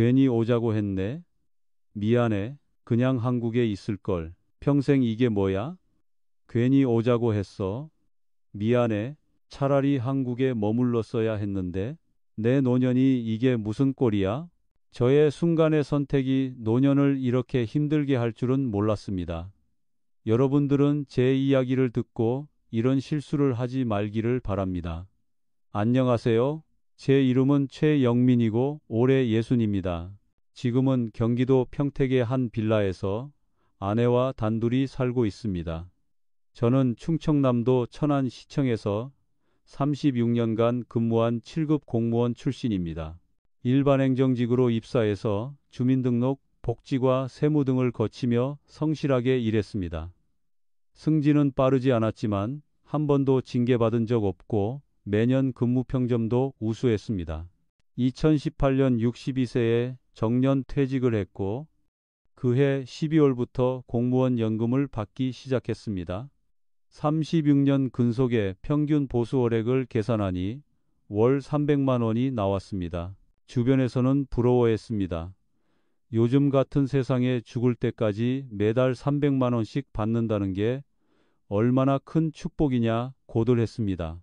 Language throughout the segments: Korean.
괜히 오자고 했네. 미안해. 그냥 한국에 있을걸. 평생 이게 뭐야? 괜히 오자고 했어. 미안해. 차라리 한국에 머물렀어야 했는데. 내 노년이 이게 무슨 꼴이야? 저의 순간의 선택이 노년을 이렇게 힘들게 할 줄은 몰랐습니다. 여러분들은 제 이야기를 듣고 이런 실수를 하지 말기를 바랍니다. 안녕하세요. 제 이름은 최영민이고 올해 60입니다. 지금은 경기도 평택의 한 빌라에서 아내와 단둘이 살고 있습니다. 저는 충청남도 천안시청에서 36년간 근무한 7급 공무원 출신입니다. 일반 행정직으로 입사해서 주민등록, 복지과 세무 등을 거치며 성실하게 일했습니다. 승진은 빠르지 않았지만 한 번도 징계받은 적 없고 매년 근무 평점도 우수했습니다. 2018년 62세에 정년 퇴직을 했고 그해 12월부터 공무원 연금을 받기 시작했습니다. 36년 근속의 평균 보수월액을 계산하니 월 300만 원이 나왔습니다. 주변에서는 부러워했습니다. 요즘 같은 세상에 죽을 때까지 매달 300만 원씩 받는다는 게 얼마나 큰 축복이냐 고들 했습니다.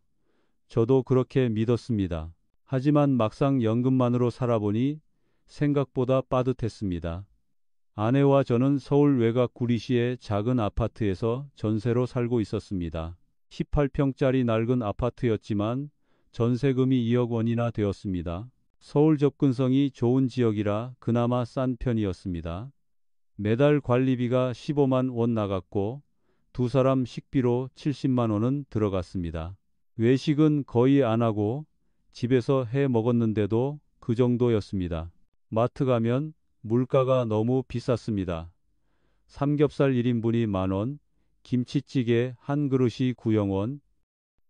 저도 그렇게 믿었습니다. 하지만 막상 연금만으로 살아보니 생각보다 빠듯했습니다. 아내와 저는 서울 외곽 구리시의 작은 아파트에서 전세로 살고 있었습니다. 18평짜리 낡은 아파트였지만 전세금이 2억 원이나 되었습니다. 서울 접근성이 좋은 지역이라 그나마 싼 편이었습니다. 매달 관리비가 15만 원 나갔고 두 사람 식비로 70만 원은 들어갔습니다. 외식은 거의 안 하고 집에서 해 먹었는데도 그 정도였습니다. 마트 가면 물가가 너무 비쌌습니다. 삼겹살 1인분이 만원, 김치찌개 한 그릇이 9영원,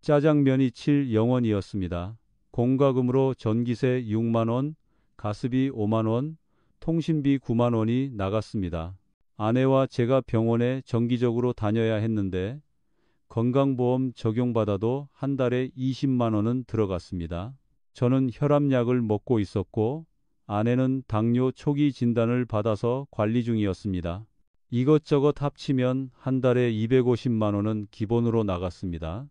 짜장면이 7영원이었습니다. 공과금으로 전기세 6만원, 가스비 5만원, 통신비 9만원이 나갔습니다. 아내와 제가 병원에 정기적으로 다녀야 했는데 건강보험 적용받아도 한 달에 20만 원은 들어갔습니다. 저는 혈압약을 먹고 있었고 아내는 당뇨 초기 진단을 받아서 관리 중이었습니다. 이것저것 합치면 한 달에 250만 원은 기본으로 나갔습니다.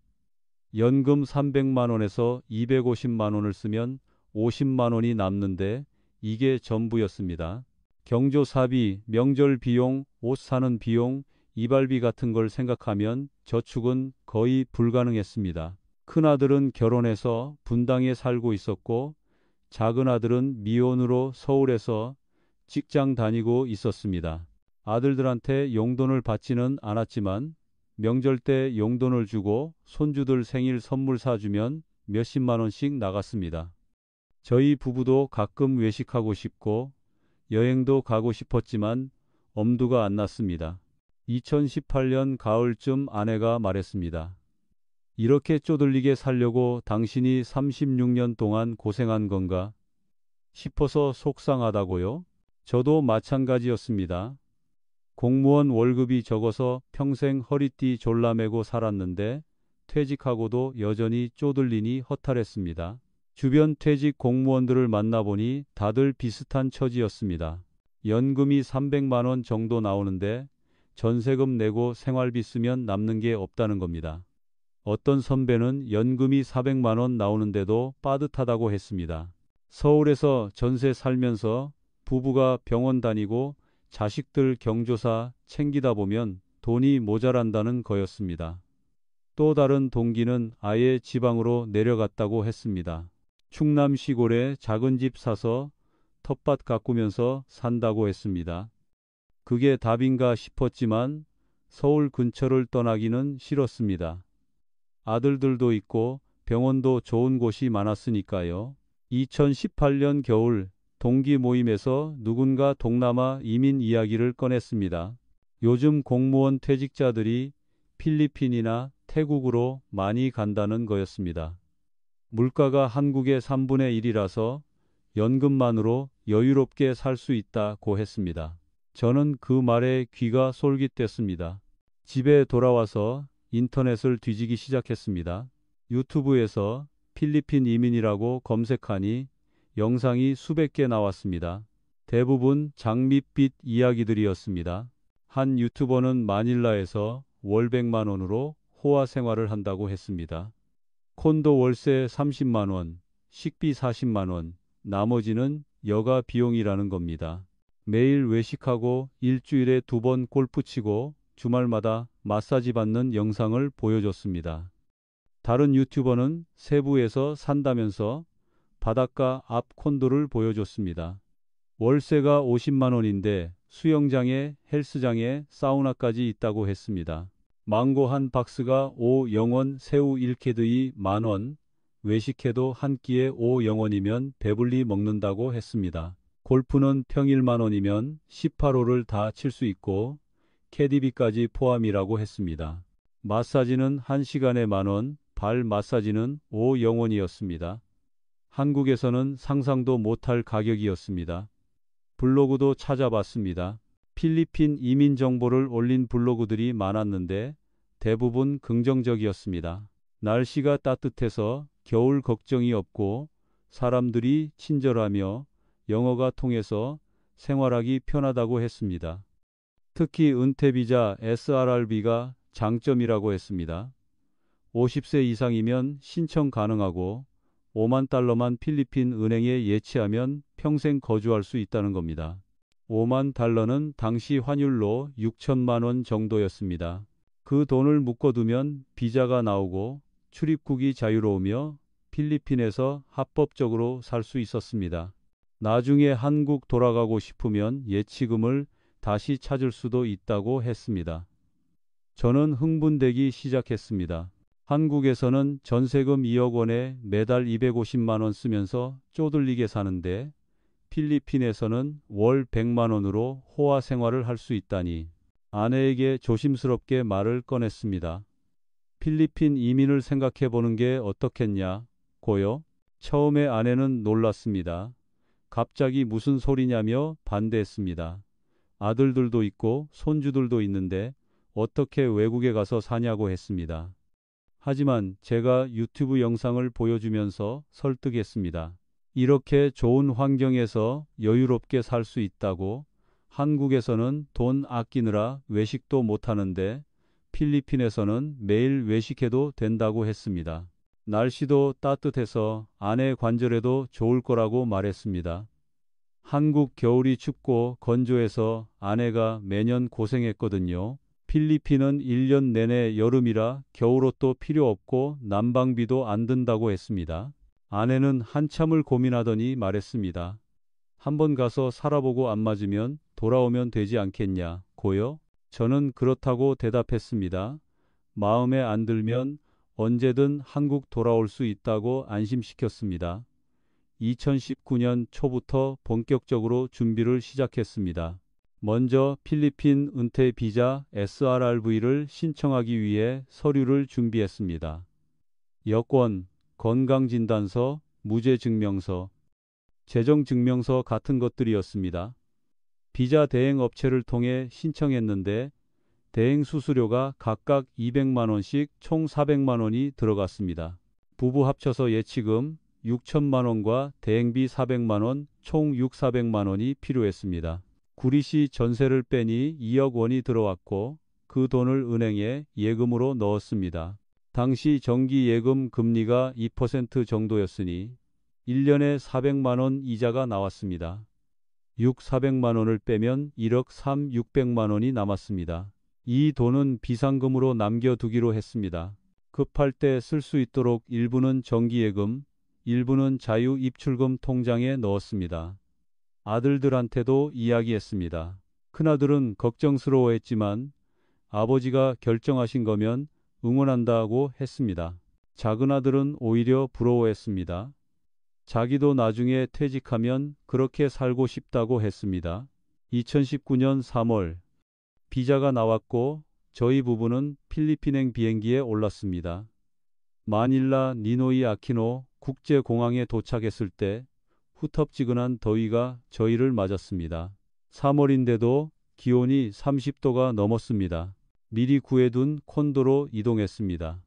연금 300만 원에서 250만 원을 쓰면 50만 원이 남는데 이게 전부였습니다. 경조사비, 명절 비용, 옷 사는 비용, 이발비 같은 걸 생각하면 저축은 거의 불가능했습니다. 큰아들은 결혼해서 분당에 살고 있었고 작은아들은 미혼으로 서울에서 직장 다니고 있었습니다. 아들들한테 용돈을 받지는 않았지만 명절 때 용돈을 주고 손주들 생일 선물 사주면 몇십만 원씩 나갔습니다. 저희 부부도 가끔 외식하고 싶고 여행도 가고 싶었지만 엄두가 안 났습니다. 2018년 가을쯤 아내가 말했습니다. 이렇게 쪼들리게 살려고 당신이 36년 동안 고생한 건가 싶어서 속상하다고요? 저도 마찬가지였습니다. 공무원 월급이 적어서 평생 허리띠 졸라매고 살았는데 퇴직하고도 여전히 쪼들리니 허탈했습니다. 주변 퇴직 공무원들을 만나보니 다들 비슷한 처지였습니다. 연금이 300만 원 정도 나오는데 전세금 내고 생활비 쓰면 남는 게 없다는 겁니다. 어떤 선배는 연금이 400만 원 나오는데도 빠듯하다고 했습니다. 서울에서 전세 살면서 부부가 병원 다니고 자식들 경조사 챙기다 보면 돈이 모자란다는 거였습니다. 또 다른 동기는 아예 지방으로 내려갔다고 했습니다. 충남 시골에 작은 집 사서 텃밭 가꾸면서 산다고 했습니다. 그게 답인가 싶었지만 서울 근처를 떠나기는 싫었습니다. 아들들도 있고 병원도 좋은 곳이 많았으니까요. 2018년 겨울 동기 모임에서 누군가 동남아 이민 이야기를 꺼냈습니다. 요즘 공무원 퇴직자들이 필리핀이나 태국으로 많이 간다는 거였습니다. 물가가 한국의 3분의 1이라서 연금만으로 여유롭게 살 수 있다고 했습니다. 저는 그 말에 귀가 솔깃했습니다. 집에 돌아와서 인터넷을 뒤지기 시작했습니다. 유튜브에서 필리핀 이민이라고 검색하니 영상이 수백 개 나왔습니다. 대부분 장밋빛 이야기들이었습니다. 한 유튜버는 마닐라에서 월 100만 원으로 호화 생활을 한다고 했습니다. 콘도 월세 30만 원, 식비 40만 원, 나머지는 여가 비용이라는 겁니다. 매일 외식하고 일주일에 2번 골프 치고 주말마다 마사지 받는 영상을 보여줬습니다. 다른 유튜버는 세부에서 산다면서 바닷가 앞 콘도를 보여줬습니다. 월세가 50만 원인데 수영장에 헬스장에 사우나까지 있다고 했습니다. 망고 한 박스가 5영원, 새우 1캐드이 만원, 외식해도 한 끼에 5영원이면 배불리 먹는다고 했습니다. 골프는 평일 만원이면 18홀을 다 칠 수 있고 캐디비까지 포함이라고 했습니다. 마사지는 1시간에 만원, 발 마사지는 5영원이었습니다. 한국에서는 상상도 못할 가격이었습니다. 블로그도 찾아봤습니다. 필리핀 이민 정보를 올린 블로그들이 많았는데 대부분 긍정적이었습니다. 날씨가 따뜻해서 겨울 걱정이 없고 사람들이 친절하며 영어가 통해서 생활하기 편하다고 했습니다. 특히 은퇴비자 SRRB가 장점이라고 했습니다. 50세 이상이면 신청 가능하고 5만 달러만 필리핀 은행에 예치하면 평생 거주할 수 있다는 겁니다. 5만 달러는 당시 환율로 6천만 원 정도였습니다. 그 돈을 묶어두면 비자가 나오고 출입국이 자유로우며 필리핀에서 합법적으로 살 수 있었습니다. 나중에 한국 돌아가고 싶으면 예치금을 다시 찾을 수도 있다고 했습니다. 저는 흥분되기 시작했습니다. 한국에서는 전세금 2억 원에 매달 250만 원 쓰면서 쪼들리게 사는데 필리핀에서는 월 100만 원으로 호화 생활을 할 수 있다니 아내에게 조심스럽게 말을 꺼냈습니다. 필리핀 이민을 생각해 보는 게 어떻겠냐고요? 처음에 아내는 놀랐습니다. 갑자기 무슨 소리냐며 반대했습니다. 아들들도 있고 손주들도 있는데 어떻게 외국에 가서 사냐고 했습니다. 하지만 제가 유튜브 영상을 보여주면서 설득했습니다. 이렇게 좋은 환경에서 여유롭게 살 수 있다고, 한국에서는 돈 아끼느라 외식도 못하는데 필리핀에서는 매일 외식해도 된다고 했습니다. 날씨도 따뜻해서 아내 관절에도 좋을 거라고 말했습니다. 한국 겨울이 춥고 건조해서 아내가 매년 고생했거든요. 필리핀은 1년 내내 여름이라 겨울옷도 필요 없고 난방비도 안 든다고 했습니다. 아내는 한참을 고민하더니 말했습니다. 한번 가서 살아보고 안 맞으면 돌아오면 되지 않겠냐고요? 저는 그렇다고 대답했습니다. 마음에 안 들면 언제든 한국 돌아올 수 있다고 안심시켰습니다. 2019년 초부터 본격적으로 준비를 시작했습니다. 먼저 필리핀 은퇴 비자 SRRV를 신청하기 위해 서류를 준비했습니다. 여권, 건강진단서, 무죄증명서, 재정증명서 같은 것들이었습니다. 비자 대행 업체를 통해 신청했는데 대행 수수료가 각각 200만 원씩 총 400만 원이 들어갔습니다. 부부 합쳐서 예치금 6천만 원과 대행비 400만 원, 총 6,400만 원이 필요했습니다. 구리시 전세를 빼니 2억 원이 들어왔고 그 돈을 은행에 예금으로 넣었습니다. 당시 정기 예금 금리가 2% 정도였으니 1년에 400만 원 이자가 나왔습니다. 400만 원을 빼면 1억 600만 원이 남았습니다. 이 돈은 비상금으로 남겨두기로 했습니다. 급할 때 쓸 수 있도록 일부는 정기예금, 일부는 자유입출금 통장에 넣었습니다. 아들들한테도 이야기했습니다. 큰아들은 걱정스러워했지만 아버지가 결정하신 거면 응원한다고 했습니다. 작은아들은 오히려 부러워했습니다. 자기도 나중에 퇴직하면 그렇게 살고 싶다고 했습니다. 2019년 3월 비자가 나왔고 저희 부부는 필리핀행 비행기에 올랐습니다. 마닐라 니노이 아키노 국제공항에 도착했을 때 후텁지근한 더위가 저희를 맞았습니다. 3월인데도 기온이 30도가 넘었습니다. 미리 구해둔 콘도로 이동했습니다.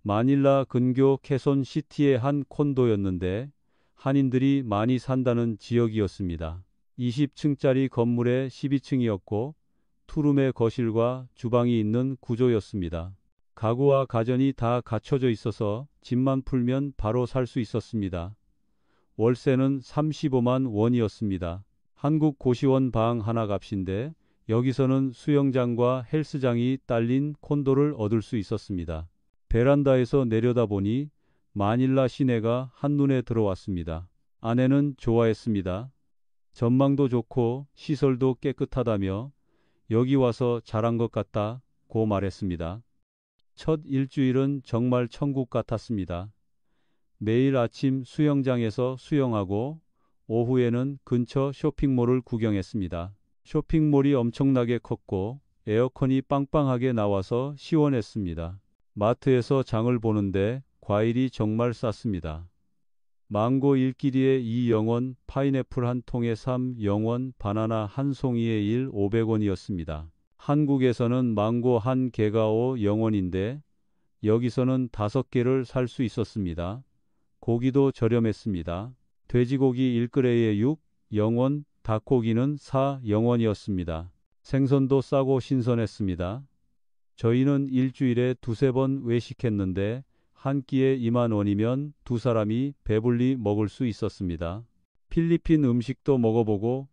마닐라 근교 케손 시티의 한 콘도였는데 한인들이 많이 산다는 지역이었습니다. 20층짜리 건물의 12층이었고 투룸의 거실과 주방이 있는 구조였습니다. 가구와 가전이 다 갖춰져 있어서 집만 풀면 바로 살 수 있었습니다. 월세는 35만 원이었습니다. 한국 고시원 방 하나 값인데 여기서는 수영장과 헬스장이 딸린 콘도를 얻을 수 있었습니다. 베란다에서 내려다보니 마닐라 시내가 한눈에 들어왔습니다. 아내는 좋아했습니다. 전망도 좋고 시설도 깨끗하다며 여기 와서 잘한 것 같다고 말했습니다. 첫 일주일은 정말 천국 같았습니다. 매일 아침 수영장에서 수영하고 오후에는 근처 쇼핑몰을 구경했습니다. 쇼핑몰이 엄청나게 컸고 에어컨이 빵빵하게 나와서 시원했습니다. 마트에서 장을 보는데 과일이 정말 쌌습니다. 망고 1끼리에 2영원, 파인애플 한 통에 3영원, 바나나 한 송이에 500원이었습니다. 한국에서는 망고 한 개가 5영원인데 여기서는 5개를 살 수 있었습니다. 고기도 저렴했습니다. 돼지고기 1그레이에 6영원, 닭고기는 4영원이었습니다. 생선도 싸고 신선했습니다. 저희는 일주일에 2~3번 외식했는데 한 끼에 2만 원이면 두 사람이 배불리 먹을 수 있었습니다. 필리핀 음식도 먹어보고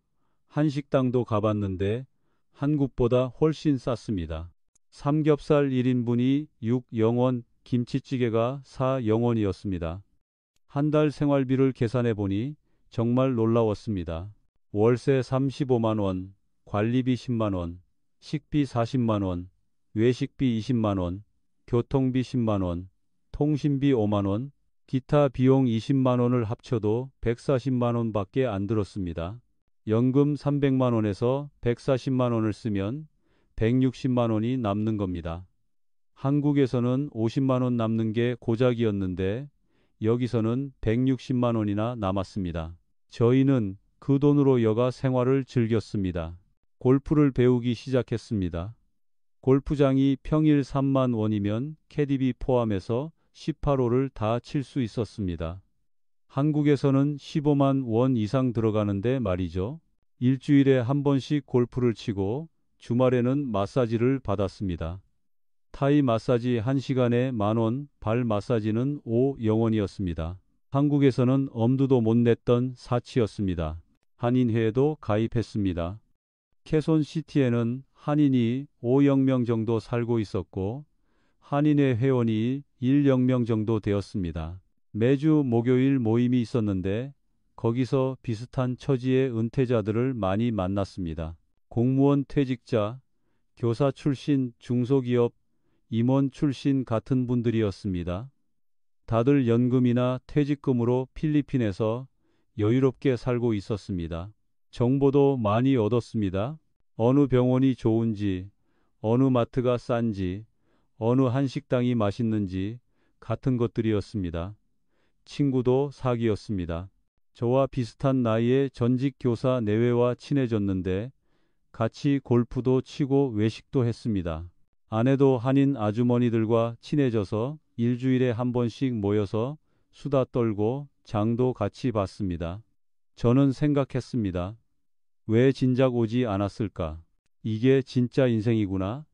한식당도 가봤는데 한국보다 훨씬 쌌습니다. 삼겹살 1인분이 6영원, 김치찌개가 4영원이었습니다. 한 달 생활비를 계산해 보니 정말 놀라웠습니다. 월세 35만 원, 관리비 10만 원, 식비 40만 원, 외식비 20만 원, 교통비 10만 원, 통신비 5만 원, 기타 비용 20만 원을 합쳐도 140만 원밖에 안 들었습니다. 연금 300만 원에서 140만 원을 쓰면 160만 원이 남는 겁니다. 한국에서는 50만 원 남는 게 고작이었는데 여기서는 160만 원이나 남았습니다. 저희는 그 돈으로 여가 생활을 즐겼습니다. 골프를 배우기 시작했습니다. 골프장이 평일 3만 원이면 캐디비 포함해서 18홀을 다 칠 수 있었습니다. 한국에서는 15만 원 이상 들어가는데 말이죠. 일주일에 한 번씩 골프를 치고 주말에는 마사지를 받았습니다. 타이 마사지 1시간에 만 원, 발 마사지는 5영원이었습니다. 한국에서는 엄두도 못 냈던 사치였습니다. 한인회에도 가입했습니다. 케손시티에는 한인이 5~0명 정도 살고 있었고 한인회 회원이 1~0명 정도 되었습니다. 매주 목요일 모임이 있었는데 거기서 비슷한 처지의 은퇴자들을 많이 만났습니다. 공무원 퇴직자, 교사 출신, 중소기업 임원 출신 같은 분들이었습니다. 다들 연금이나 퇴직금으로 필리핀에서 여유롭게 살고 있었습니다. 정보도 많이 얻었습니다. 어느 병원이 좋은지, 어느 마트가 싼지, 어느 한식당이 맛있는지 같은 것들이었습니다. 친구도 사귀었습니다. 저와 비슷한 나이의 전직 교사 내외와 친해졌는데 같이 골프도 치고 외식도 했습니다. 아내도 한인 아주머니들과 친해져서 일주일에 한 번씩 모여서 수다 떨고 장도 같이 봤습니다. 저는 생각했습니다. 왜 진작 오지 않았을까? 이게 진짜 인생이구나.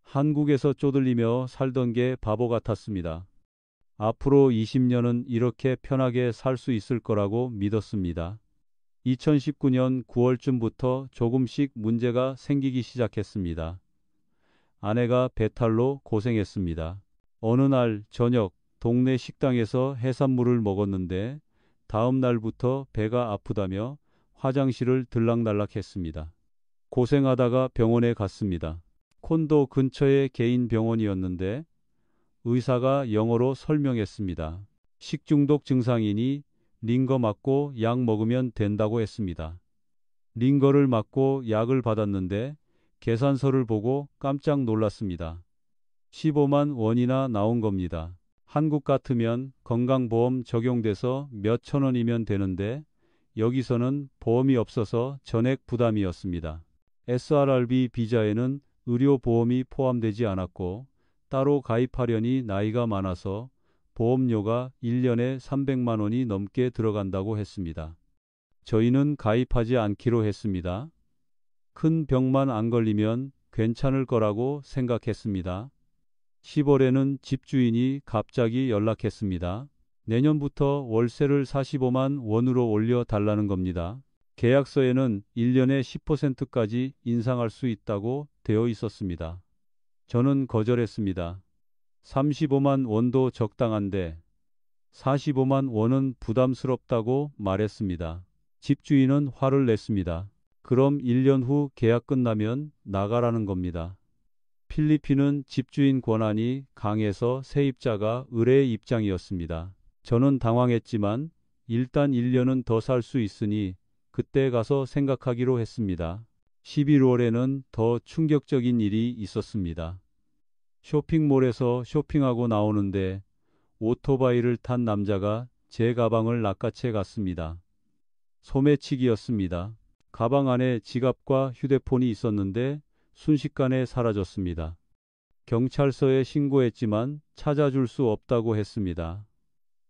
한국에서 쪼들리며 살던 게 바보 같았습니다. 앞으로 20년은 이렇게 편하게 살 수 있을 거라고 믿었습니다. 2019년 9월쯤부터 조금씩 문제가 생기기 시작했습니다. 아내가 배탈로 고생했습니다. 어느 날 저녁 동네 식당에서 해산물을 먹었는데 다음 날부터 배가 아프다며 화장실을 들락날락했습니다. 고생하다가 병원에 갔습니다. 콘도 근처의 개인 병원이었는데 의사가 영어로 설명했습니다. 식중독 증상이니 링거 맞고 약 먹으면 된다고 했습니다. 링거를 맞고 약을 받았는데 계산서를 보고 깜짝 놀랐습니다. 15만 원이나 나온 겁니다. 한국 같으면 건강보험 적용돼서 몇천 원이면 되는데 여기서는 보험이 없어서 전액 부담이었습니다. SRRB 비자에는 의료보험이 포함되지 않았고 따로 가입하려니 나이가 많아서 보험료가 1년에 300만 원이 넘게 들어간다고 했습니다. 저희는 가입하지 않기로 했습니다. 큰 병만 안 걸리면 괜찮을 거라고 생각했습니다. 10월에는 집주인이 갑자기 연락했습니다. 내년부터 월세를 45만 원으로 올려 달라는 겁니다. 계약서에는 1년에 10%까지 인상할 수 있다고 되어 있었습니다. 저는 거절했습니다. 35만 원도 적당한데 45만 원은 부담스럽다고 말했습니다. 집주인은 화를 냈습니다. 그럼 1년 후 계약 끝나면 나가라는 겁니다. 필리핀은 집주인 권한이 강해서 세입자가 의뢰의 입장이었습니다. 저는 당황했지만 일단 1년은 더 살 수 있으니 그때 가서 생각하기로 했습니다. 11월에는 더 충격적인 일이 있었습니다. 쇼핑몰에서 쇼핑하고 나오는데 오토바이를 탄 남자가 제 가방을 낚아채 갔습니다. 소매치기였습니다. 가방 안에 지갑과 휴대폰이 있었는데 순식간에 사라졌습니다. 경찰서에 신고했지만 찾아줄 수 없다고 했습니다.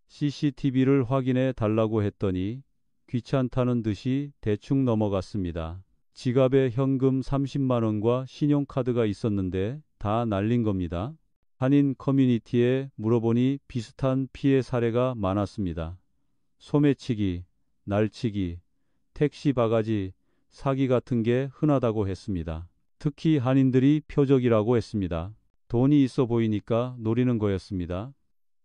CCTV를 확인해 달라고 했더니 귀찮다는 듯이 대충 넘어갔습니다. 지갑에 현금 30만 원과 신용카드가 있었는데 다 날린 겁니다. 한인 커뮤니티에 물어보니 비슷한 피해 사례가 많았습니다. 소매치기, 날치기, 택시 바가지, 사기 같은 게 흔하다고 했습니다. 특히 한인들이 표적이라고 했습니다. 돈이 있어 보이니까 노리는 거였습니다.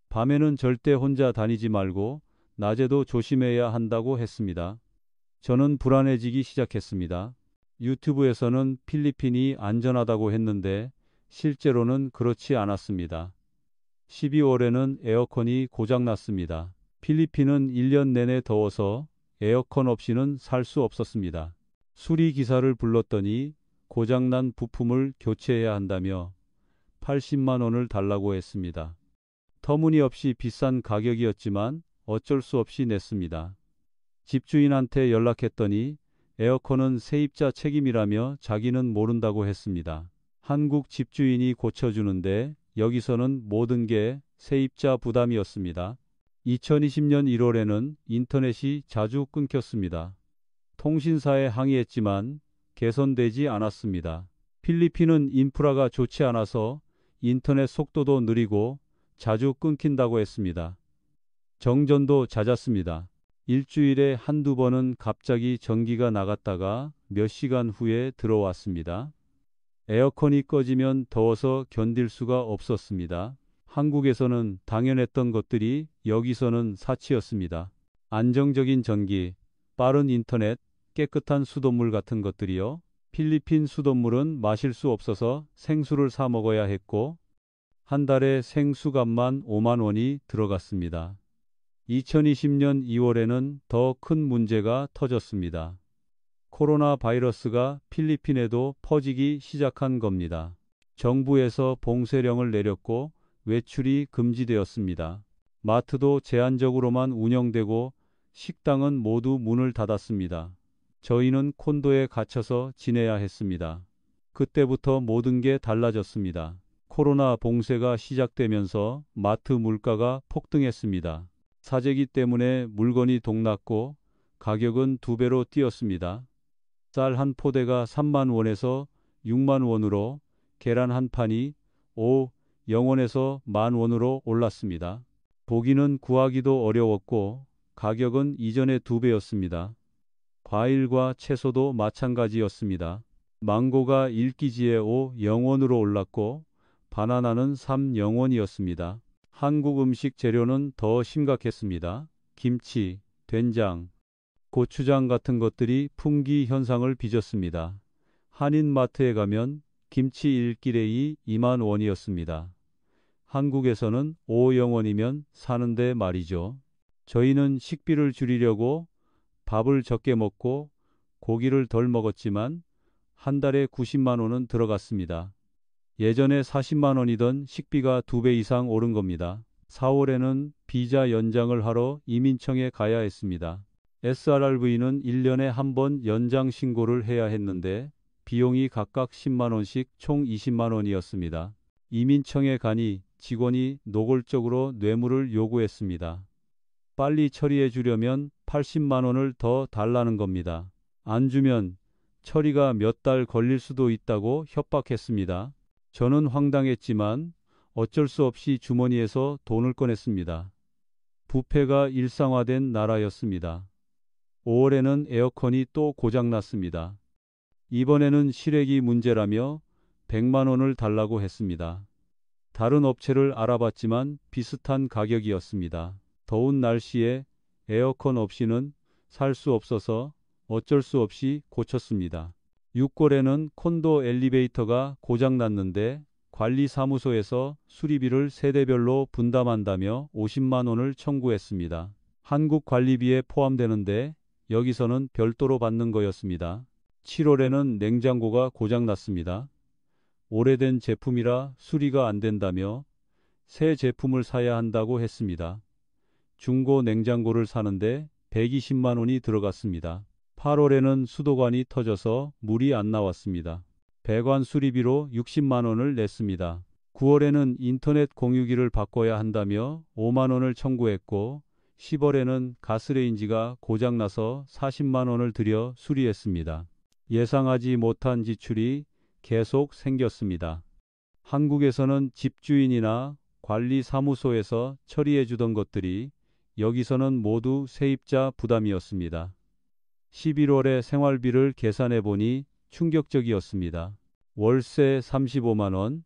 밤에는 절대 혼자 다니지 말고 낮에도 조심해야 한다고 했습니다. 저는 불안해지기 시작했습니다. 유튜브에서는 필리핀이 안전하다고 했는데 실제로는 그렇지 않았습니다. 12월에는 에어컨이 고장났습니다. 필리핀은 1년 내내 더워서 에어컨 없이는 살 수 없었습니다. 수리 기사를 불렀더니 고장난 부품을 교체해야 한다며 80만 원을 달라고 했습니다. 터무니없이 비싼 가격이었지만 어쩔 수 없이 냈습니다. 집주인한테 연락했더니 에어컨은 세입자 책임이라며 자기는 모른다고 했습니다. 한국 집주인이 고쳐주는데 여기서는 모든 게 세입자 부담이었습니다. 2020년 1월에는 인터넷이 자주 끊겼습니다. 통신사에 항의했지만 개선되지 않았습니다. 필리핀은 인프라가 좋지 않아서 인터넷 속도도 느리고 자주 끊긴다고 했습니다. 정전도 잦았습니다. 일주일에 한두 번은 갑자기 전기가 나갔다가 몇 시간 후에 들어왔습니다. 에어컨이 꺼지면 더워서 견딜 수가 없었습니다. 한국에서는 당연했던 것들이 여기서는 사치였습니다. 안정적인 전기, 빠른 인터넷, 깨끗한 수돗물 같은 것들이요. 필리핀 수돗물은 마실 수 없어서 생수를 사 먹어야 했고 한 달에 생수값만 5만 원이 들어갔습니다. 2020년 2월에는 더 큰 문제가 터졌습니다. 코로나 바이러스가 필리핀에도 퍼지기 시작한 겁니다. 정부에서 봉쇄령을 내렸고 외출이 금지되었습니다. 마트도 제한적으로만 운영되고 식당은 모두 문을 닫았습니다. 저희는 콘도에 갇혀서 지내야 했습니다. 그때부터 모든 게 달라졌습니다. 코로나 봉쇄가 시작되면서 마트 물가가 폭등했습니다. 사재기 때문에 물건이 동났고 가격은 2배로 뛰었습니다. 쌀 한 포대가 3만 원에서 6만 원으로 계란 한 판이 0원에서 10,000원으로 올랐습니다. 고기는 구하기도 어려웠고 가격은 이전의 2배였습니다. 과일과 채소도 마찬가지였습니다. 망고가 1kg에 0원으로 올랐고 바나나는 3,0원이었습니다. 한국 음식 재료는 더 심각했습니다. 김치, 된장, 고추장 같은 것들이 품귀 현상을 빚었습니다. 한인마트에 가면 김치 1끼레이 2만 원이었습니다. 한국에서는 5,000원이면 사는데 말이죠. 저희는 식비를 줄이려고 밥을 적게 먹고 고기를 덜 먹었지만 한 달에 90만 원은 들어갔습니다. 예전에 40만 원이던 식비가 2배 이상 오른 겁니다. 4월에는 비자 연장을 하러 이민청에 가야 했습니다. SRRV는 1년에 한 번 연장 신고를 해야 했는데 비용이 각각 10만 원씩 총 20만 원이었습니다. 이민청에 가니 직원이 노골적으로 뇌물을 요구했습니다. 빨리 처리해 주려면 80만 원을 더 달라는 겁니다. 안 주면 처리가 몇 달 걸릴 수도 있다고 협박했습니다. 저는 황당했지만 어쩔 수 없이 주머니에서 돈을 꺼냈습니다. 부패가 일상화된 나라였습니다. 5월에는 에어컨이 또 고장났습니다. 이번에는 실외기 문제라며 100만 원을 달라고 했습니다. 다른 업체를 알아봤지만 비슷한 가격이었습니다. 더운 날씨에 에어컨 없이는 살 수 없어서 어쩔 수 없이 고쳤습니다. 6월에는 콘도 엘리베이터가 고장났는데 관리사무소에서 수리비를 세대별로 분담한다며 50만 원을 청구했습니다. 한국 관리비에 포함되는데 여기서는 별도로 받는 거였습니다. 7월에는 냉장고가 고장났습니다. 오래된 제품이라 수리가 안 된다며 새 제품을 사야 한다고 했습니다. 중고 냉장고를 사는데 120만 원이 들어갔습니다. 8월에는 수도관이 터져서 물이 안 나왔습니다. 배관 수리비로 60만 원을 냈습니다. 9월에는 인터넷 공유기를 바꿔야 한다며 5만 원을 청구했고 10월에는 가스레인지가 고장나서 40만 원을 들여 수리했습니다. 예상하지 못한 지출이 계속 생겼습니다. 한국에서는 집주인이나 관리사무소에서 처리해 주던 것들이 여기서는 모두 세입자 부담이었습니다. 11월에 생활비를 계산해 보니 충격적이었습니다. 월세 35만 원,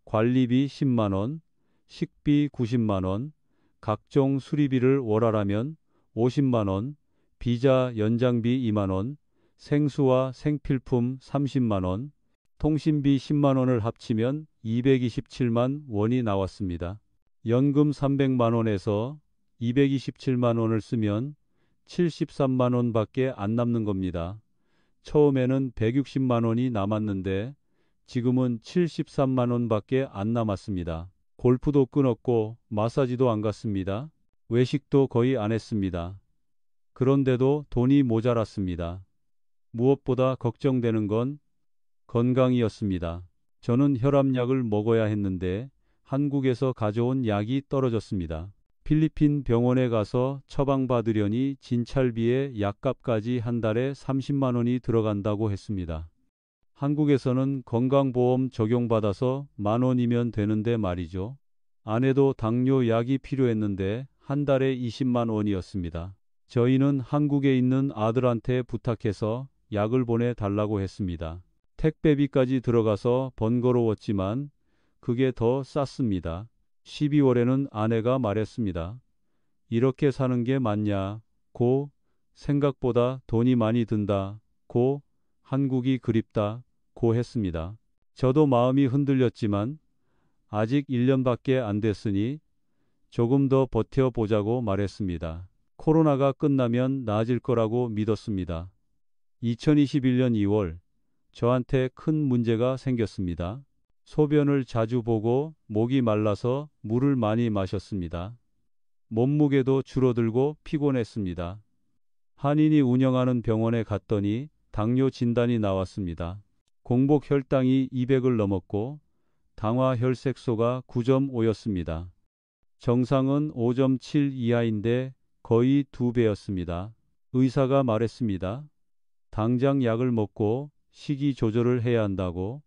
관리비 10만 원, 식비 90만 원, 각종 수리비를 월하라면 50만 원, 비자 연장비 2만 원, 생수와 생필품 30만 원, 통신비 10만 원을 합치면 227만 원이 나왔습니다. 연금 300만 원에서 227만 원을 쓰면 73만 원밖에 안 남는 겁니다. 처음에는 160만 원이 남았는데 지금은 73만 원밖에 안 남았습니다. 골프도 끊었고 마사지도 안 갔습니다. 외식도 거의 안 했습니다. 그런데도 돈이 모자랐습니다. 무엇보다 걱정되는 건 건강이었습니다. 저는 혈압약을 먹어야 했는데 한국에서 가져온 약이 떨어졌습니다. 필리핀 병원에 가서 처방받으려니 진찰비에 약값까지 한 달에 30만 원이 들어간다고 했습니다. 한국에서는 건강보험 적용받아서 1만 원이면 되는데 말이죠. 아내도 당뇨 약이 필요했는데 한 달에 20만 원이었습니다. 저희는 한국에 있는 아들한테 부탁해서 약을 보내달라고 했습니다. 택배비까지 들어가서 번거로웠지만 그게 더 쌌습니다. 12월에는 아내가 말했습니다. 이렇게 사는 게 맞냐? 고, 생각보다 돈이 많이 든다. 고, 한국이 그립다. 고 했습니다. 저도 마음이 흔들렸지만 아직 1년밖에 안 됐으니 조금 더 버텨보자고 말했습니다. 코로나가 끝나면 나아질 거라고 믿었습니다. 2021년 2월 저한테 큰 문제가 생겼습니다. 소변을 자주 보고 목이 말라서 물을 많이 마셨습니다. 몸무게도 줄어들고 피곤했습니다. 한인이 운영하는 병원에 갔더니 당뇨 진단이 나왔습니다. 공복 혈당이 200을 넘었고 당화 혈색소가 9.5였습니다. 정상은 5.7 이하인데 거의 2배였습니다. 의사가 말했습니다. 당장 약을 먹고 식이 조절을 해야 한다고,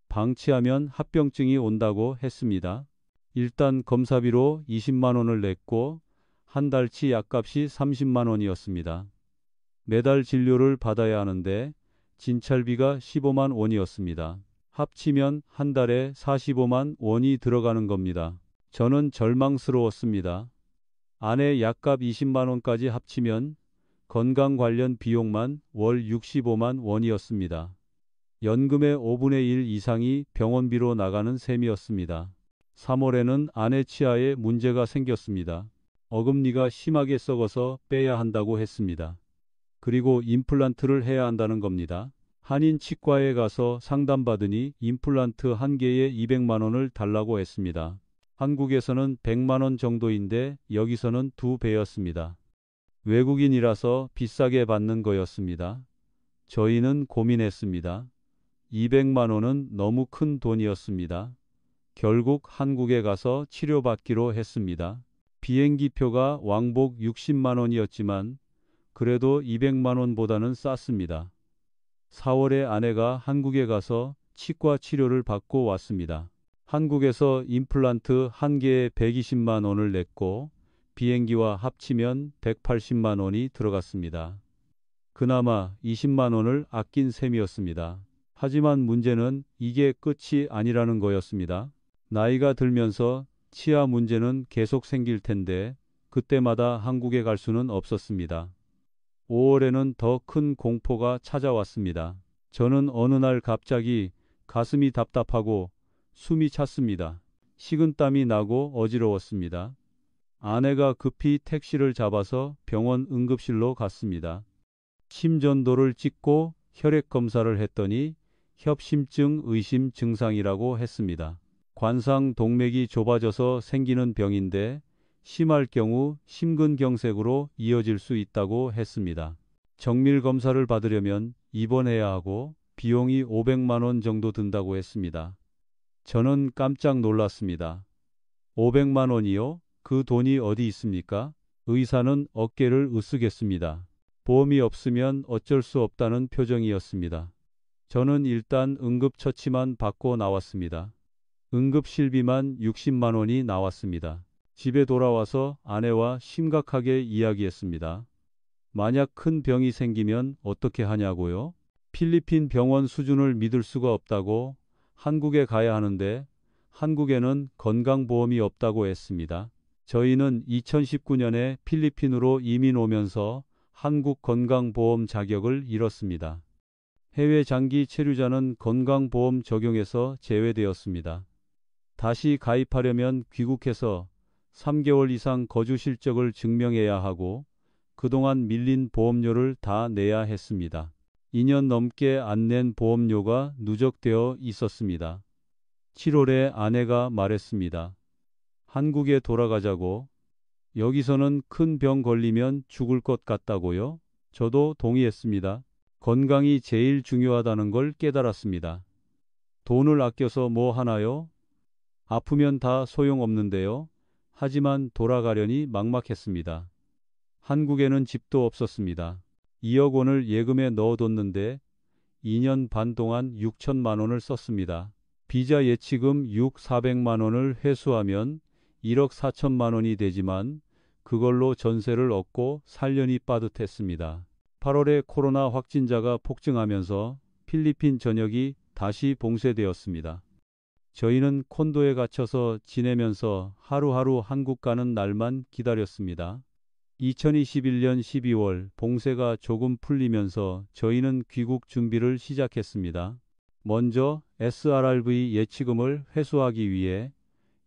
방치하면 합병증이 온다고 했습니다. 일단 검사비로 20만 원을 냈고 한 달치 약값이 30만 원이었습니다. 매달 진료를 받아야 하는데 진찰비가 15만 원이었습니다. 합치면 한 달에 45만 원이 들어가는 겁니다. 저는 절망스러웠습니다. 아내 약값 20만 원까지 합치면 건강 관련 비용만 월 65만 원이었습니다. 연금의 5분의 1 이상이 병원비로 나가는 셈이었습니다. 3월에는 아내 치아에 문제가 생겼습니다. 어금니가 심하게 썩어서 빼야 한다고 했습니다. 그리고 임플란트를 해야 한다는 겁니다. 한인 치과에 가서 상담받으니 임플란트 한 개에 200만 원을 달라고 했습니다. 한국에서는 100만 원 정도인데 여기서는 2배였습니다. 외국인이라서 비싸게 받는 거였습니다. 저희는 고민했습니다. 200만 원은 너무 큰 돈이었습니다. 결국 한국에 가서 치료받기로 했습니다. 비행기표가 왕복 60만 원이었지만 그래도 200만 원보다는 쌌습니다. 4월에 아내가 한국에 가서 치과 치료를 받고 왔습니다. 한국에서 임플란트 한 개에 120만 원을 냈고 비행기와 합치면 180만 원이 들어갔습니다. 그나마 20만 원을 아낀 셈이었습니다. 하지만 문제는 이게 끝이 아니라는 거였습니다. 나이가 들면서 치아 문제는 계속 생길 텐데 그때마다 한국에 갈 수는 없었습니다. 5월에는 더 큰 공포가 찾아왔습니다. 저는 어느 날 갑자기 가슴이 답답하고 숨이 찼습니다. 식은땀이 나고 어지러웠습니다. 아내가 급히 택시를 잡아서 병원 응급실로 갔습니다. 심전도를 찍고 혈액 검사를 했더니 협심증 의심 증상이라고 했습니다. 관상 동맥이 좁아져서 생기는 병인데 심할 경우 심근경색으로 이어질 수 있다고 했습니다. 정밀 검사를 받으려면 입원해야 하고 비용이 500만 원 정도 든다고 했습니다. 저는 깜짝 놀랐습니다. 500만 원이요? 그 돈이 어디 있습니까? 의사는 어깨를 으쓱했습니다. 보험이 없으면 어쩔 수 없다는 표정이었습니다. 저는 일단 응급처치만 받고 나왔습니다. 응급실비만 60만 원이 나왔습니다. 집에 돌아와서 아내와 심각하게 이야기했습니다. 만약 큰 병이 생기면 어떻게 하냐고요? 필리핀 병원 수준을 믿을 수가 없다고 한국에 가야 하는데 한국에는 건강보험이 없다고 했습니다. 저희는 2019년에 필리핀으로 이민 오면서 한국 건강보험 자격을 잃었습니다. 해외 장기 체류자는 건강보험 적용에서 제외되었습니다. 다시 가입하려면 귀국해서 3개월 이상 거주 실적을 증명해야 하고 그동안 밀린 보험료를 다 내야 했습니다. 2년 넘게 안 낸 보험료가 누적되어 있었습니다. 7월에 아내가 말했습니다. 한국에 돌아가자고. 여기서는 큰 병 걸리면 죽을 것 같다고요? 저도 동의했습니다. 건강이 제일 중요하다는 걸 깨달았습니다. 돈을 아껴서 뭐 하나요? 아프면 다 소용없는데요. 하지만 돌아가려니 막막했습니다. 한국에는 집도 없었습니다. 2억 원을 예금에 넣어뒀는데 2년 반 동안 6천만 원을 썼습니다. 비자 예치금 400만 원을 회수하면 1억 4천만 원이 되지만 그걸로 전세를 얻고 살려니 빠듯했습니다. 8월에 코로나 확진자가 폭증하면서 필리핀 전역이 다시 봉쇄되었습니다. 저희는 콘도에 갇혀서 지내면서 하루하루 한국 가는 날만 기다렸습니다. 2021년 12월 봉쇄가 조금 풀리면서 저희는 귀국 준비를 시작했습니다. 먼저 SRRV 예치금을 회수하기 위해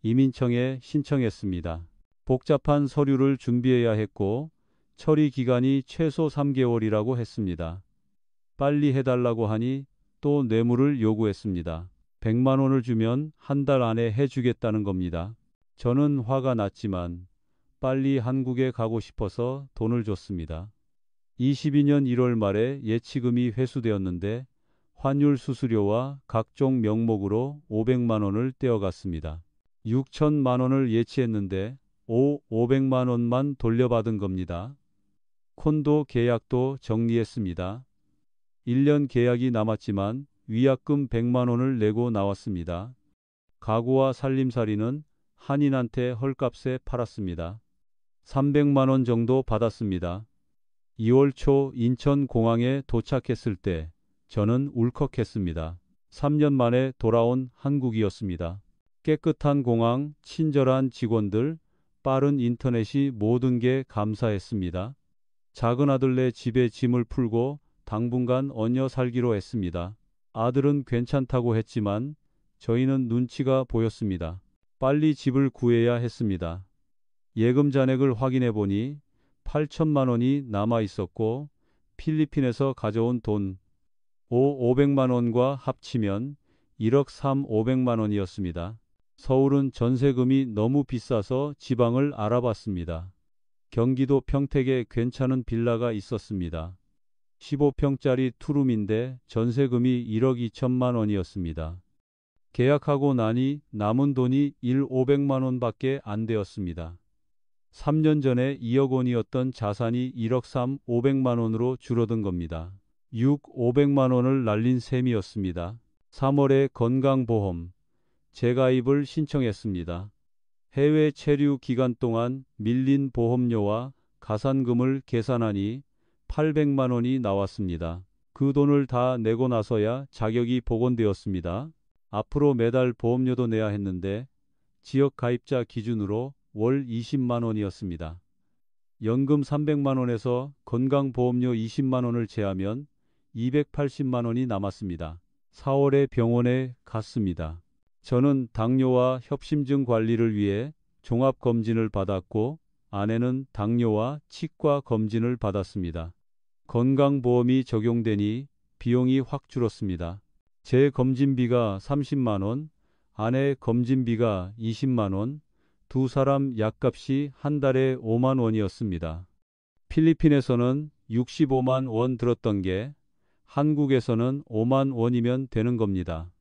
이민청에 신청했습니다. 복잡한 서류를 준비해야 했고 처리 기간이 최소 3개월이라고 했습니다. 빨리 해달라고 하니 또 뇌물을 요구했습니다. 100만 원을 주면 한 달 안에 해주겠다는 겁니다. 저는 화가 났지만 빨리 한국에 가고 싶어서 돈을 줬습니다. 22년 1월 말에 예치금이 회수되었는데 환율 수수료와 각종 명목으로 500만 원을 떼어갔습니다. 6천만 원을 예치했는데 500만 원만 돌려받은 겁니다. 콘도 계약도 정리했습니다. 1년 계약이 남았지만 위약금 100만 원을 내고 나왔습니다. 가구와 살림살이는 한인한테 헐값에 팔았습니다. 300만 원 정도 받았습니다. 2월 초 인천공항에 도착했을 때 저는 울컥했습니다. 3년 만에 돌아온 한국이었습니다. 깨끗한 공항, 친절한 직원들, 빠른 인터넷이 모든 게 감사했습니다. 작은 아들네 집에 짐을 풀고 당분간 얹혀 살기로 했습니다. 아들은 괜찮다고 했지만 저희는 눈치가 보였습니다. 빨리 집을 구해야 했습니다. 예금 잔액을 확인해 보니 8천만 원이 남아 있었고 필리핀에서 가져온 돈 500만 원과 합치면 1억 500만 원이었습니다. 서울은 전세금이 너무 비싸서 지방을 알아봤습니다. 경기도 평택에 괜찮은 빌라가 있었습니다. 15평짜리 투룸인데 전세금이 1억 2천만 원이었습니다. 계약하고 나니 남은 돈이 500만 원밖에 안 되었습니다. 3년 전에 2억 원이었던 자산이 1억 500만 원으로 줄어든 겁니다. 500만 원을 날린 셈이었습니다. 3월에 건강보험 재가입을 신청했습니다. 해외 체류 기간 동안 밀린 보험료와 가산금을 계산하니 800만 원이 나왔습니다. 그 돈을 다 내고 나서야 자격이 복원되었습니다. 앞으로 매달 보험료도 내야 했는데 지역 가입자 기준으로 월 20만 원이었습니다. 연금 300만 원에서 건강보험료 20만 원을 제하면 280만 원이 남았습니다. 4월에 병원에 갔습니다. 저는 당뇨와 협심증 관리를 위해 종합검진을 받았고 아내는 당뇨와 치과 검진을 받았습니다. 건강보험이 적용되니 비용이 확 줄었습니다. 제 검진비가 30만 원, 아내 검진비가 20만 원, 두 사람 약값이 한 달에 5만 원이었습니다. 필리핀에서는 65만 원 들었던 게 한국에서는 5만 원이면 되는 겁니다.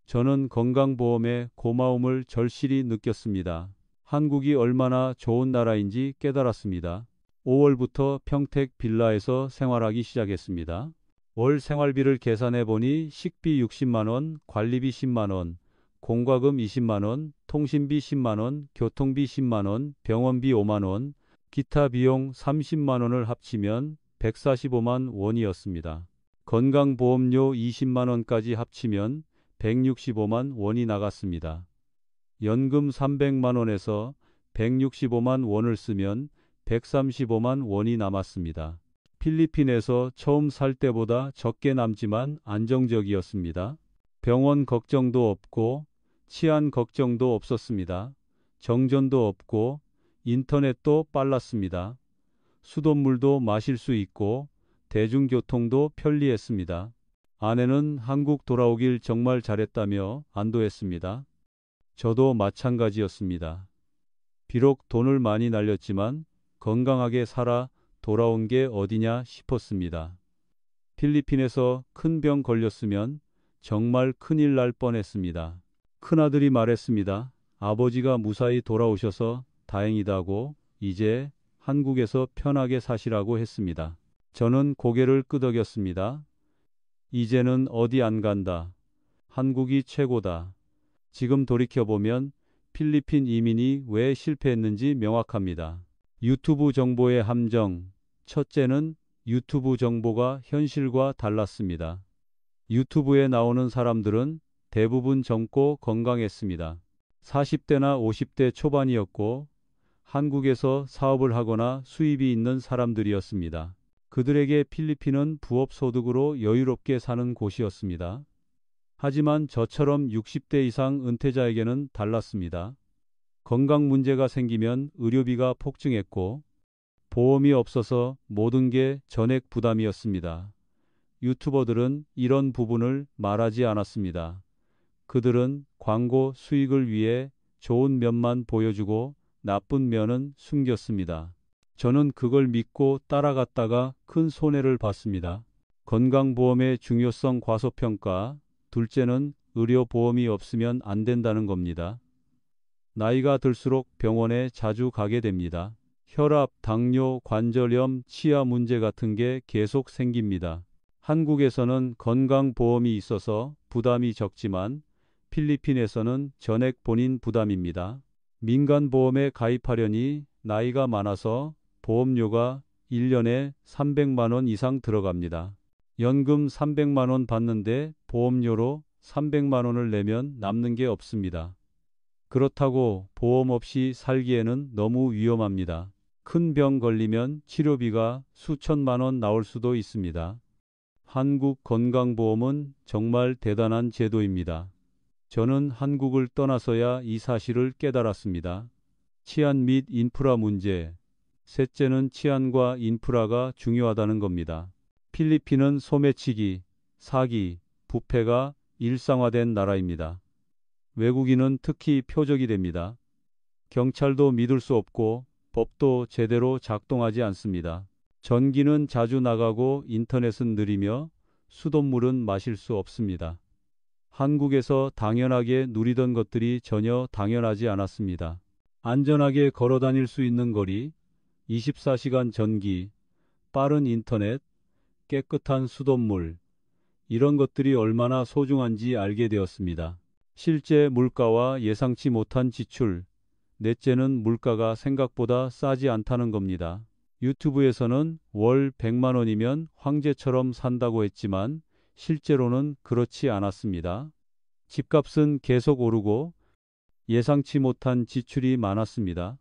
저는 건강보험에 고마움을 절실히 느꼈습니다. 한국이 얼마나 좋은 나라인지 깨달았습니다. 5월부터 평택 빌라에서 생활하기 시작했습니다. 월 생활비를 계산해 보니 식비 60만 원, 관리비 10만 원, 공과금 20만 원, 통신비 10만 원, 교통비 10만 원, 병원비 5만 원, 기타 비용 30만 원을 합치면 145만 원이었습니다. 건강보험료 20만 원까지 합치면 165만 원이 나갔습니다. 연금 300만 원에서 165만 원을 쓰면 135만 원이 남았습니다. 필리핀에서 처음 살 때보다 적게 남지만 안정적이었습니다. 병원 걱정도 없고 치안 걱정도 없었습니다. 정전도 없고 인터넷도 빨랐습니다. 수돗물도 마실 수 있고 대중교통도 편리했습니다. 아내는 한국 돌아오길 정말 잘했다며 안도했습니다. 저도 마찬가지였습니다. 비록 돈을 많이 날렸지만 건강하게 살아 돌아온 게 어디냐 싶었습니다. 필리핀에서 큰 병 걸렸으면 정말 큰일 날 뻔했습니다. 큰아들이 말했습니다. 아버지가 무사히 돌아오셔서 다행이다고 이제 한국에서 편하게 사시라고 했습니다. 저는 고개를 끄덕였습니다. 이제는 어디 안 간다. 한국이 최고다. 지금 돌이켜보면 필리핀 이민이 왜 실패했는지 명확합니다. 유튜브 정보의 함정. 첫째는 유튜브 정보가 현실과 달랐습니다. 유튜브에 나오는 사람들은 대부분 젊고 건강했습니다. 40대나 50대 초반이었고 한국에서 사업을 하거나 수입이 있는 사람들이었습니다. 그들에게 필리핀은 부업 소득으로 여유롭게 사는 곳이었습니다. 하지만 저처럼 60대 이상 은퇴자에게는 달랐습니다. 건강 문제가 생기면 의료비가 폭증했고 보험이 없어서 모든 게 전액 부담이었습니다. 유튜버들은 이런 부분을 말하지 않았습니다. 그들은 광고 수익을 위해 좋은 면만 보여주고 나쁜 면은 숨겼습니다. 저는 그걸 믿고 따라갔다가 큰 손해를 봤습니다. 건강보험의 중요성 과소평가, 둘째는 의료보험이 없으면 안 된다는 겁니다. 나이가 들수록 병원에 자주 가게 됩니다. 혈압, 당뇨, 관절염, 치아 문제 같은 게 계속 생깁니다. 한국에서는 건강보험이 있어서 부담이 적지만 필리핀에서는 전액 본인 부담입니다. 민간보험에 가입하려니 나이가 많아서 보험료가 1년에 300만 원 이상 들어갑니다. 연금 300만 원 받는데 보험료로 300만 원을 내면 남는 게 없습니다. 그렇다고 보험 없이 살기에는 너무 위험합니다. 큰 병 걸리면 치료비가 수천만 원 나올 수도 있습니다. 한국 건강보험은 정말 대단한 제도입니다. 저는 한국을 떠나서야 이 사실을 깨달았습니다. 치안 및 인프라 문제. 셋째는 치안과 인프라가 중요하다는 겁니다. 필리핀은 소매치기, 사기, 부패가 일상화된 나라입니다. 외국인은 특히 표적이 됩니다. 경찰도 믿을 수 없고 법도 제대로 작동하지 않습니다. 전기는 자주 나가고 인터넷은 느리며 수돗물은 마실 수 없습니다. 한국에서 당연하게 누리던 것들이 전혀 당연하지 않았습니다. 안전하게 걸어 다닐 수 있는 거리, 24시간 전기, 빠른 인터넷, 깨끗한 수돗물, 이런 것들이 얼마나 소중한지 알게 되었습니다. 실제 물가와 예상치 못한 지출, 넷째는 물가가 생각보다 싸지 않다는 겁니다. 유튜브에서는 월 100만 원이면 황제처럼 산다고 했지만 실제로는 그렇지 않았습니다. 집값은 계속 오르고 예상치 못한 지출이 많았습니다.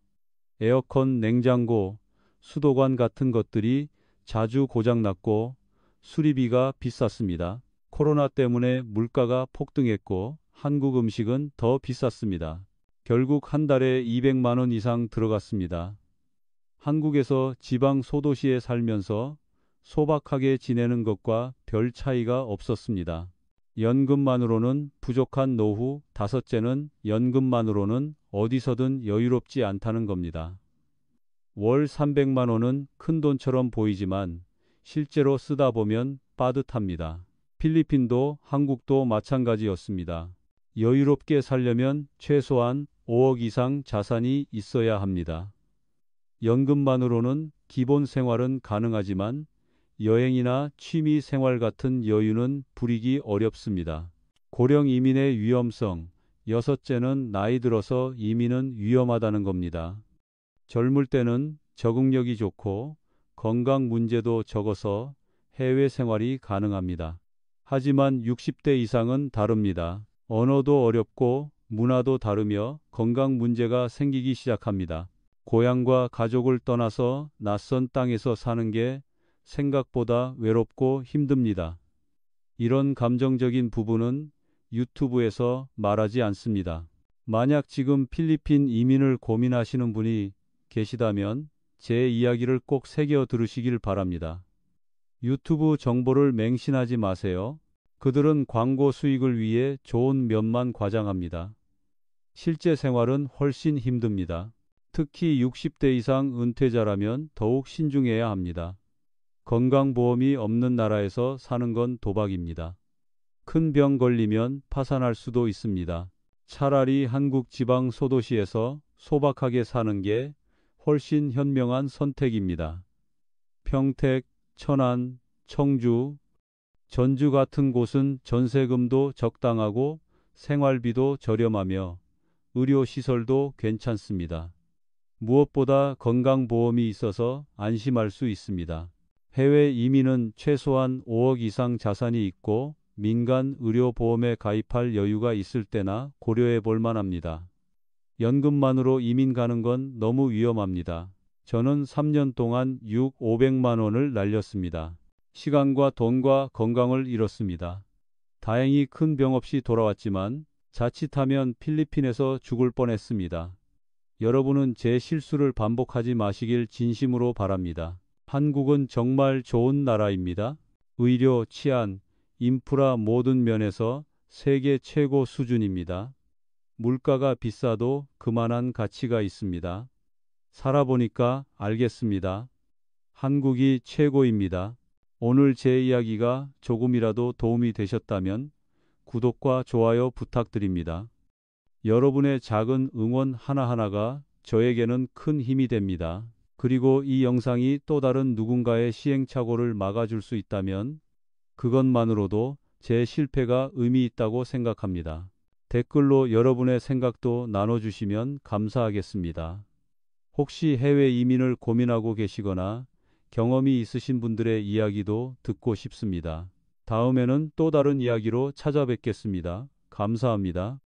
에어컨, 냉장고, 수도관 같은 것들이 자주 고장났고 수리비가 비쌌습니다. 코로나 때문에 물가가 폭등했고 한국 음식은 더 비쌌습니다. 결국 한 달에 200만 원 이상 들어갔습니다. 한국에서 지방 소도시에 살면서 소박하게 지내는 것과 별 차이가 없었습니다. 연금만으로는 부족한 노후, 다섯째는 연금만으로는 어디서든 여유롭지 않다는 겁니다. 월 300만 원은 큰 돈처럼 보이지만 실제로 쓰다 보면 빠듯합니다. 필리핀도 한국도 마찬가지였습니다. 여유롭게 살려면 최소한 5억 이상 자산이 있어야 합니다. 연금만으로는 기본 생활은 가능하지만 여행이나 취미 생활 같은 여유는 부리기 어렵습니다. 고령 이민의 위험성. 여섯째는 나이 들어서 이민은 위험하다는 겁니다. 젊을 때는 적응력이 좋고 건강 문제도 적어서 해외 생활이 가능합니다. 하지만 60대 이상은 다릅니다. 언어도 어렵고 문화도 다르며 건강 문제가 생기기 시작합니다. 고향과 가족을 떠나서 낯선 땅에서 사는 게 생각보다 외롭고 힘듭니다. 이런 감정적인 부분은 유튜브에서 말하지 않습니다. 만약 지금 필리핀 이민을 고민하시는 분이 계시다면 제 이야기를 꼭 새겨 들으시길 바랍니다. 유튜브 정보를 맹신하지 마세요. 그들은 광고 수익을 위해 좋은 면만 과장합니다. 실제 생활은 훨씬 힘듭니다. 특히 60대 이상 은퇴자라면 더욱 신중해야 합니다. 건강보험이 없는 나라에서 사는 건 도박입니다. 큰 병 걸리면 파산할 수도 있습니다. 차라리 한국 지방 소도시에서 소박하게 사는 게 훨씬 현명한 선택입니다. 평택, 천안, 청주, 전주 같은 곳은 전세금도 적당하고 생활비도 저렴하며 의료시설도 괜찮습니다. 무엇보다 건강보험이 있어서 안심할 수 있습니다. 해외 이민은 최소한 5억 이상 자산이 있고 민간 의료보험에 가입할 여유가 있을 때나 고려해 볼 만합니다. 연금만으로 이민 가는 건 너무 위험합니다. 저는 3년 동안 500만 원을 날렸습니다. 시간과 돈과 건강을 잃었습니다. 다행히 큰 병 없이 돌아왔지만 자칫하면 필리핀에서 죽을 뻔했습니다. 여러분은 제 실수를 반복하지 마시길 진심으로 바랍니다. 한국은 정말 좋은 나라입니다. 의료, 치안, 인프라 모든 면에서 세계 최고 수준입니다. 물가가 비싸도 그만한 가치가 있습니다. 살아보니까 알겠습니다. 한국이 최고입니다. 오늘 제 이야기가 조금이라도 도움이 되셨다면 구독과 좋아요 부탁드립니다. 여러분의 작은 응원 하나하나가 저에게는 큰 힘이 됩니다. 그리고 이 영상이 또 다른 누군가의 시행착오를 막아줄 수 있다면 그것만으로도 제 실패가 의미 있다고 생각합니다. 댓글로 여러분의 생각도 나눠주시면 감사하겠습니다. 혹시 해외 이민을 고민하고 계시거나 경험이 있으신 분들의 이야기도 듣고 싶습니다. 다음에는 또 다른 이야기로 찾아뵙겠습니다. 감사합니다.